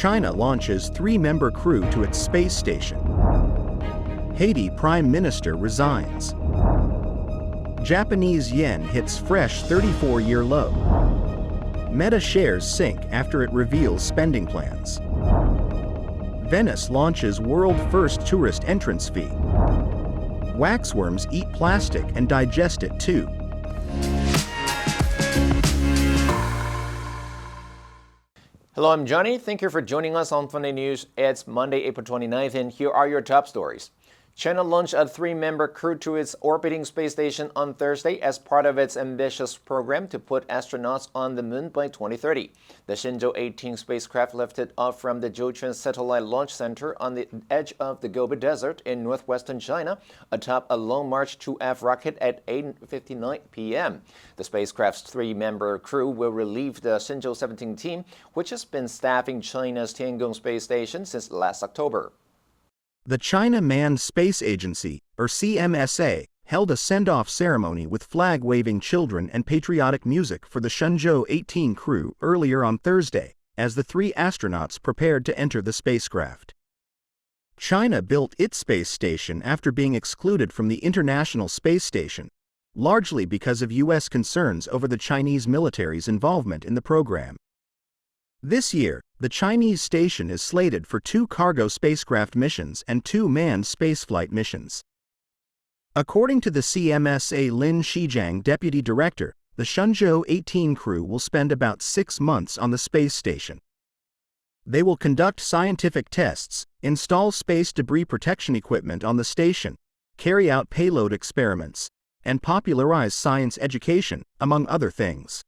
China launches 3-member crew to its space station. Haiti Prime Minister resigns. Japanese yen hits fresh 34-year low. Meta shares sink after it reveals spending plans. Venice launches world-first tourist entrance fee. Waxworms eat plastic and digest it too. Hello, I'm Johnny. Thank you for joining us on Funday News. It's Monday, April 29th, and here are your top stories. China launched a 3-member crew to its orbiting space station on Thursday as part of its ambitious program to put astronauts on the moon by 2030. The Shenzhou 18 spacecraft lifted off from the Zhoushan Satellite Launch Center on the edge of the Gobi Desert in northwestern China atop a Long March 2F rocket at 8:59 p.m. The spacecraft's 3-member crew will relieve the Shenzhou 17 team, which has been staffing China's Tiangong space station since last October. The China Manned Space Agency, or CMSA, held a send-off ceremony with flag-waving children and patriotic music for the Shenzhou 18 crew earlier on Thursday, as the 3 astronauts prepared to enter the spacecraft. China built its space station after being excluded from the International Space Station, largely because of U.S. concerns over the Chinese military's involvement in the program. This year, the Chinese station is slated for 2 cargo spacecraft missions and 2 manned spaceflight missions. According to the CMSA Lin Shijiang deputy director, the Shenzhou 18 crew will spend about 6 months on the space station. They will conduct scientific tests, install space debris protection equipment on the station, carry out payload experiments, and popularize science education, among other things.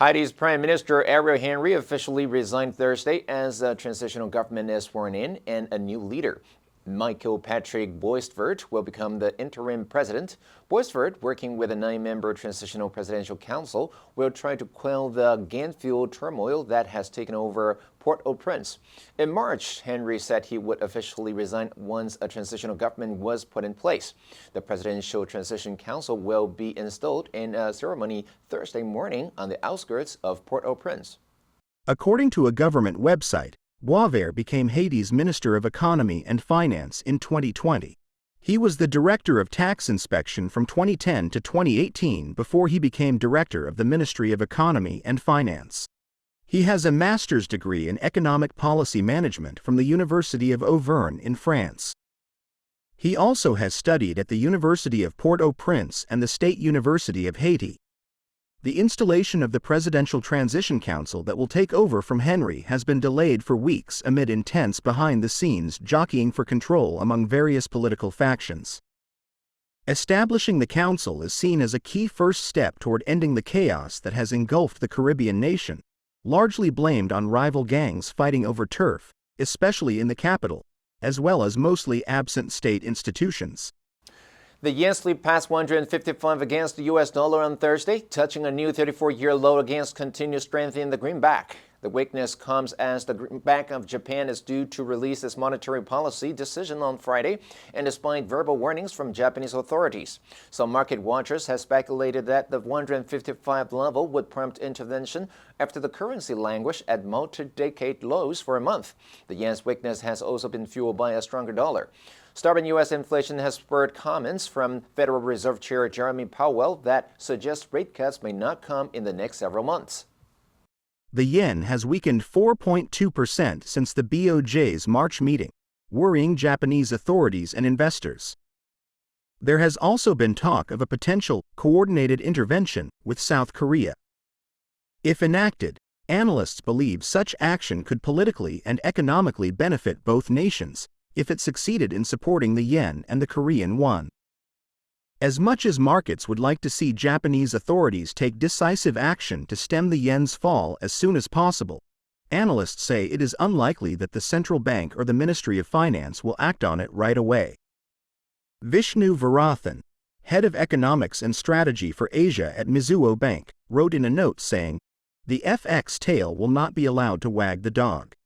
Haitis Prime Minister Ariel Henry officially resigned Thursday as the transitional government is sworn in and a new leader. Michael Patrick Boisvert will become the interim president. Boisvert, working with a 9-member transitional presidential council, will try to quell the gas-fueled turmoil that has taken over Port-au-Prince. In March, Henry said he would officially resign once a transitional government was put in place. The Presidential Transition Council will be installed in a ceremony Thursday morning on the outskirts of Port-au-Prince. According to a government website, Boisvert became Haiti's Minister of Economy and Finance in 2020. He was the Director of Tax Inspection from 2010 to 2018 before he became Director of the Ministry of Economy and Finance. He has a master's degree in economic policy management from the University of Auvergne in France. He also has studied at the University of Port-au-Prince and the State University of Haiti. The installation of the Presidential Transition Council that will take over from Henry has been delayed for weeks amid intense behind-the-scenes jockeying for control among various political factions. Establishing the council is seen as a key first step toward ending the chaos that has engulfed the Caribbean nation, largely blamed on rival gangs fighting over turf, especially in the capital, as well as mostly absent state institutions. The yen slipped past 155 against the U.S. dollar on Thursday, touching a new 34-year low against continued strength in the greenback. The weakness comes as the Bank of Japan is due to release its monetary policy decision on Friday, and despite verbal warnings from Japanese authorities. Some market watchers have speculated that the 155 level would prompt intervention after the currency languished at multi-decade lows for a month. The yen's weakness has also been fueled by a stronger dollar. Stubborn U.S. inflation has spurred comments from Federal Reserve Chair Jeremy Powell that suggest rate cuts may not come in the next several months. The yen has weakened 4.2% since the BOJ's March meeting, worrying Japanese authorities and investors. There has also been talk of a potential coordinated intervention with South Korea. If enacted, analysts believe such action could politically and economically benefit both nations if it succeeded in supporting the yen and the Korean won. As much as markets would like to see Japanese authorities take decisive action to stem the yen's fall as soon as possible, analysts say it is unlikely that the central bank or the Ministry of Finance will act on it right away. Vishnu Varathan, head of economics and strategy for Asia at Mizuho Bank, wrote in a note saying, "The FX tail will not be allowed to wag the dog."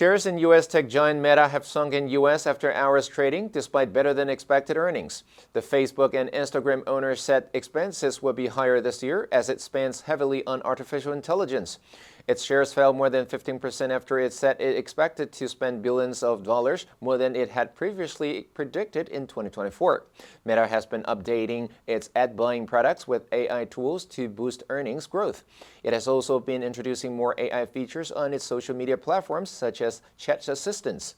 Shares in U.S. tech giant Meta have sunk in U.S. after-hours trading despite better-than-expected earnings. The Facebook and Instagram owner said expenses will be higher this year as it spends heavily on artificial intelligence. Its shares fell more than 15% after it said it expected to spend billions of dollars more than it had previously predicted in 2024. Meta has been updating its ad-buying products with AI tools to boost earnings growth. It has also been introducing more AI features on its social media platforms, such as chat assistants.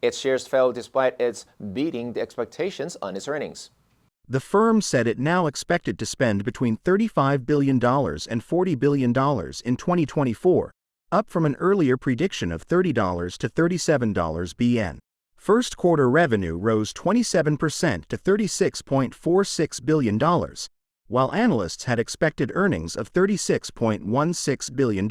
Its shares fell despite its beating the expectations on its earnings. The firm said it now expected to spend between $35 billion and $40 billion in 2024, up from an earlier prediction of $30 to $37 BN. First quarter revenue rose 27% to $36.46 billion, while analysts had expected earnings of $36.16 billion.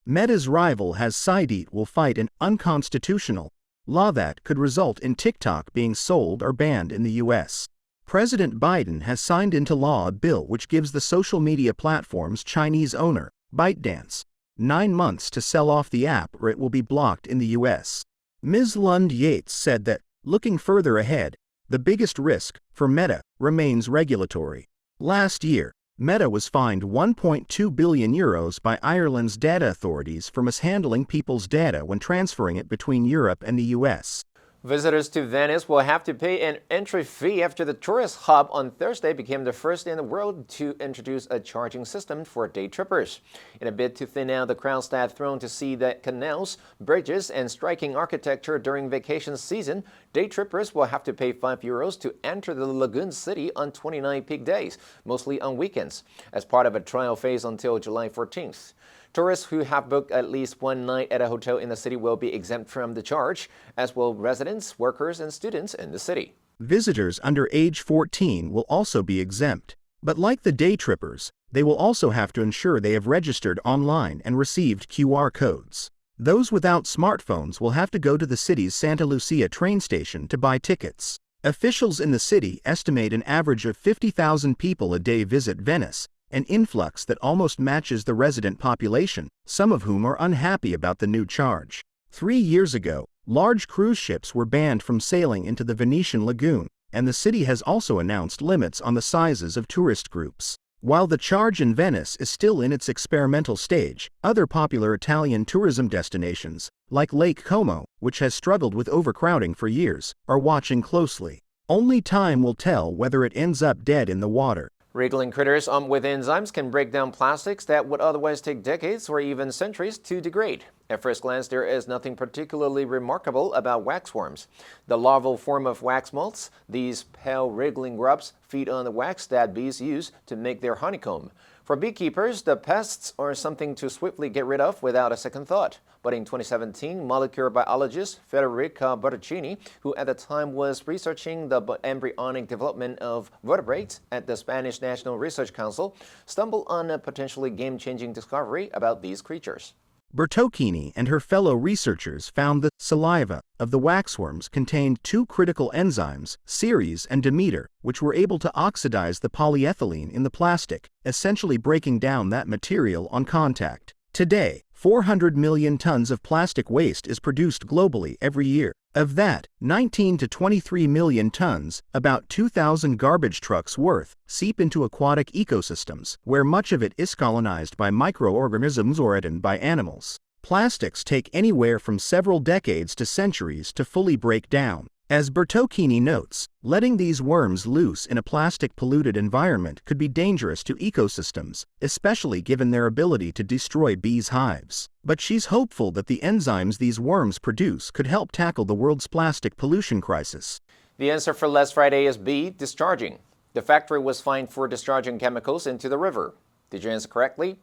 Meta's rival Haiti will fight an unconstitutional law that could result in TikTok being sold or banned in the U.S. President Biden has signed into law a bill which gives the social media platform's Chinese owner, ByteDance, 9 months to sell off the app or it will be blocked in the U.S. Ms. Lund Yates said that, looking further ahead, the biggest risk for Meta remains regulatory. Last year, Meta was fined €1.2 billion by Ireland's data authorities for mishandling people's data when transferring it between Europe and the U.S. Visitors to Venice will have to pay an entry fee after the tourist hub on Thursday became the first in the world to introduce a charging system for day trippers. In a bid to thin out the crowds that throng to see the canals, bridges, and striking architecture during vacation season, day trippers will have to pay €5 to enter the lagoon city on 29 peak days, mostly on weekends, as part of a trial phase until July 14th. Tourists who have booked at least one night at a hotel in the city will be exempt from the charge, as will residents, workers, and students in the city. Visitors under age 14 will also be exempt, but like the day trippers, they will also have to ensure they have registered online and received QR codes. Those without smartphones will have to go to the city's Santa Lucia train station to buy tickets. Officials in the city estimate an average of 50,000 people a day visit Venice, an influx that almost matches the resident population, some of whom are unhappy about the new charge. 3 years ago, large cruise ships were banned from sailing into the Venetian lagoon, and the city has also announced limits on the sizes of tourist groups. While the charge in Venice is still in its experimental stage, other popular Italian tourism destinations, like Lake Como, which has struggled with overcrowding for years, are watching closely. Only time will tell whether it ends up dead in the water. Wriggling critters armed with enzymes can break down plastics that would otherwise take decades or even centuries to degrade. At first glance, there is nothing particularly remarkable about waxworms. The larval form of wax moths, these pale wriggling grubs feed on the wax that bees use to make their honeycomb. For beekeepers, the pests are something to swiftly get rid of without a second thought. But in 2017, molecular biologist Federica Bertoncini, who at the time was researching the embryonic development of vertebrates at the Spanish National Research Council, stumbled on a potentially game-changing discovery about these creatures. Bertoncini and her fellow researchers found the saliva of the waxworms contained 2 critical enzymes, serase and dimeter, which were able to oxidize the polyethylene in the plastic, essentially breaking down that material on contact. Today, 400 million tons of plastic waste is produced globally every year. Of that, 19 to 23 million tons, about 2,000 garbage trucks worth, seep into aquatic ecosystems, where much of it is colonized by microorganisms or eaten by animals. Plastics take anywhere from several decades to centuries to fully break down. As Bertoncini notes, letting these worms loose in a plastic-polluted environment could be dangerous to ecosystems, especially given their ability to destroy bees' hives. But she's hopeful that the enzymes these worms produce could help tackle the world's plastic pollution crisis. The answer for last Friday is B, discharging. The factory was fined for discharging chemicals into the river. Did you answer correctly?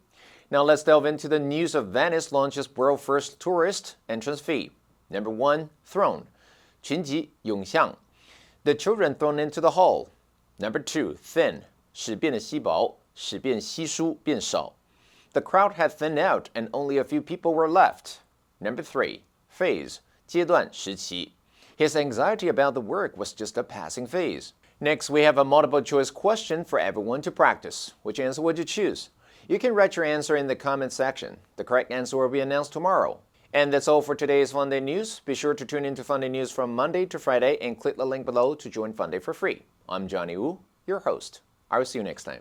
Now let's delve into the news of Venice launches world first tourist entrance fee. Number 1, thrown. 群集涌向, the children thrown into the hall. Number 2, thin, 使变得稀薄, 使变稀疏变少. The crowd had thinned out and only a few people were left. Number 3, phase, 阶段时期. His anxiety about the work was just a passing phase. Next, we have a multiple choice question for everyone to practice. Which answer would you choose? You can write your answer in the comment section. The correct answer will be announced tomorrow. And that's all for today's Funday News. Be sure to tune into Funday News from Monday to Friday and click the link below to join Funday for free. I'm Johnny Wu, your host. I will see you next time.